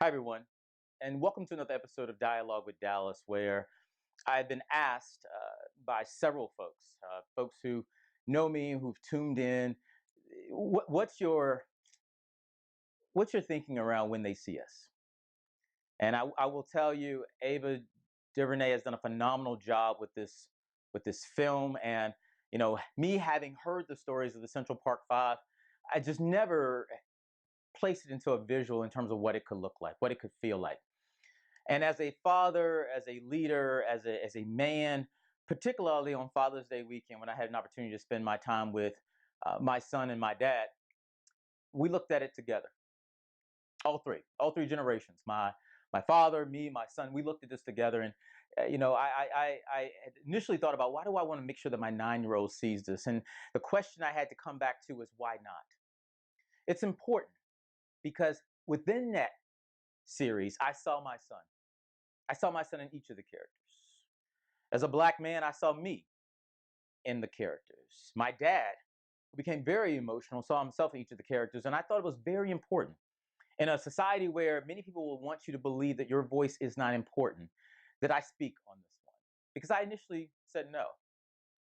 Hi, everyone, and welcome to another episode of Dialogue with Dallas, where I've been asked by several folks, folks who know me, who've tuned in, what's your thinking around when they see us? And I will tell you, Ava DuVernay has done a phenomenal job with this film, and me having heard the stories of the Central Park Five, I just never placed it into a visual in terms of what it could look like, what it could feel like. And as a father, as a leader, as a man, particularly on Father's Day weekend, when I had an opportunity to spend my time with my son and my dad, we looked at it together. All three generations. My father, me, my son. We looked at this together, and I had initially thought about, why do I want to make sure that my 9-year-old sees this? And the question I had to come back to is, why not? It's important because within that series, I saw my son. I saw my son in each of the characters. As a black man, I saw me in the characters. My dad, who became very emotional, saw himself in each of the characters, and I thought it was very important. In a society where many people will want you to believe that your voice is not important, that I speak on this one. Because I initially said no,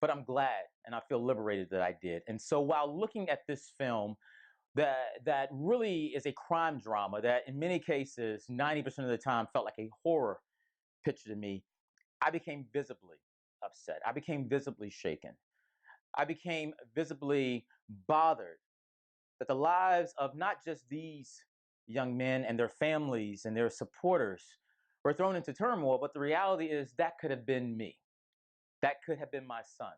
but I'm glad and I feel liberated that I did. And so while looking at this film, that really is a crime drama that in many cases, 90% of the time felt like a horror picture to me, I became visibly upset. I became visibly shaken. I became visibly bothered that the lives of not just these young men and their families and their supporters were thrown into turmoil, but the reality is that could have been me. That could have been my son.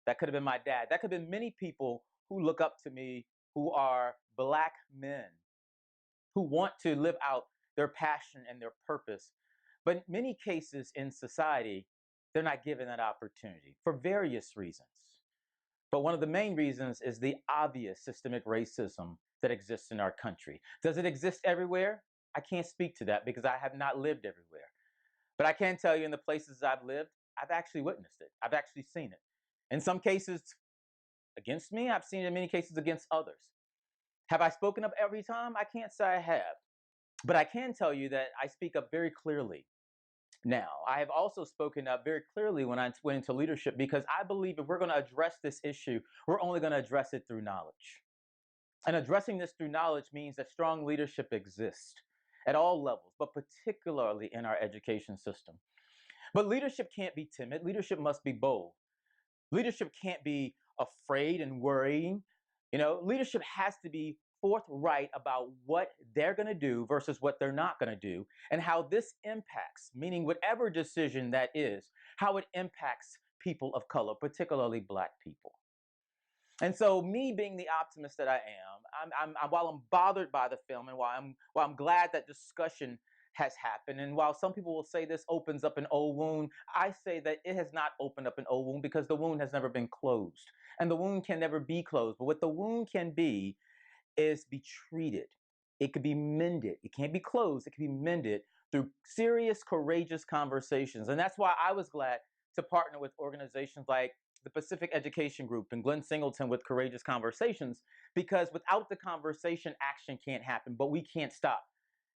That could have been my dad. That could have been many people who look up to me, who are black men, who want to live out their passion and their purpose. But in many cases in society, they're not given that opportunity for various reasons. But one of the main reasons is the obvious systemic racism that exists in our country. Does it exist everywhere? I can't speak to that because I have not lived everywhere. But I can tell you in the places I've lived, I've actually witnessed it. I've actually seen it. In some cases against me, I've seen it in many cases against others. Have I spoken up every time? I can't say I have. But I can tell you that I speak up very clearly now. I have also spoken up very clearly when I went into leadership because I believe if we're going to address this issue, we're only going to address it through knowledge. And addressing this through knowledge means that strong leadership exists at all levels, but particularly in our education system. But leadership can't be timid. Leadership must be bold. Leadership can't be afraid and worrying. Leadership has to be forthright about what they're going to do versus what they're not going to do, and how this impacts, meaning whatever decision that is, how it impacts people of color, particularly black people. And so, me being the optimist that I am, while I'm bothered by the film, and while I'm glad that discussion has happened, and while some people will say this opens up an old wound, I say that it has not opened up an old wound because the wound has never been closed, and the wound can never be closed. But what the wound can be is be treated. It could be mended. It can't be closed. It can be mended through serious, courageous conversations, and that's why I was glad to partner with organizations like the Pacific Education Group and Glenn Singleton with Courageous Conversations, because without the conversation, action can't happen, but we can't stop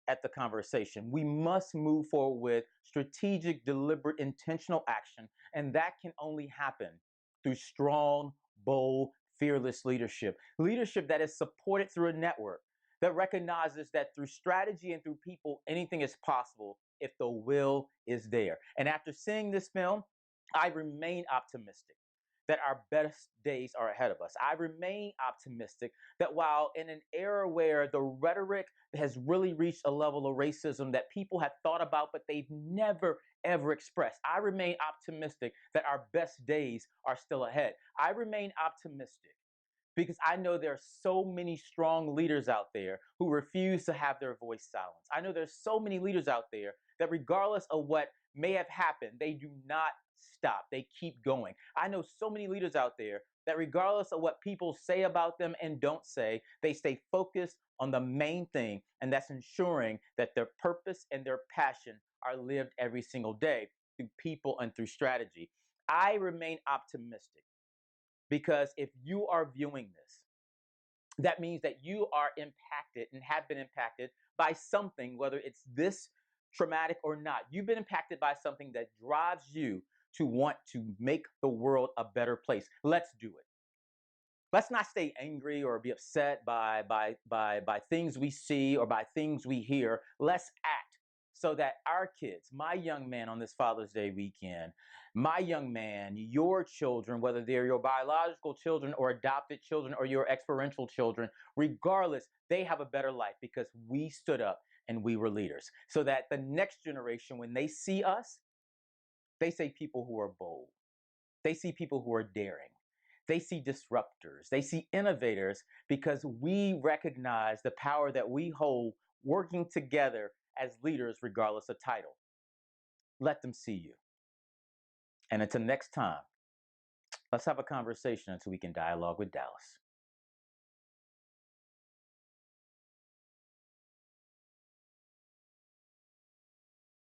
at the conversation. We must move forward with strategic, deliberate, intentional action, and that can only happen through strong, bold, fearless leadership. Leadership that is supported through a network that recognizes that through strategy and through people, anything is possible if the will is there. And after seeing this film, I remain optimistic that our best days are ahead of us. I remain optimistic that while in an era where the rhetoric has really reached a level of racism that people have thought about, but they've never, ever expressed, I remain optimistic that our best days are still ahead. I remain optimistic because I know there are so many strong leaders out there who refuse to have their voice silenced. I know there's so many leaders out there that regardless of what may have happened, they do not stop. They keep going. I know so many leaders out there that regardless of what people say about them and don't say, they stay focused on the main thing, and that's ensuring that their purpose and their passion are lived every single day through people and through strategy. I remain optimistic because if you are viewing this That means that you are impacted and have been impacted by something, whether it's this traumatic or not. You've been impacted by something that drives you to want to make the world a better place. Let's do it. Let's not stay angry or be upset by things we see or by things we hear. Let's act so that our kids, my young man on this Father's Day weekend, my young man, your children, whether they're your biological children or adopted children or your experiential children, regardless, they have a better life because we stood up and we were leaders. So that the next generation, when they see us, they say people who are bold. They see people who are daring. They see disruptors. They see innovators because we recognize the power that we hold working together as leaders, regardless of title. Let them see you. And until next time, let's have a conversation until we can dialogue with Dallas.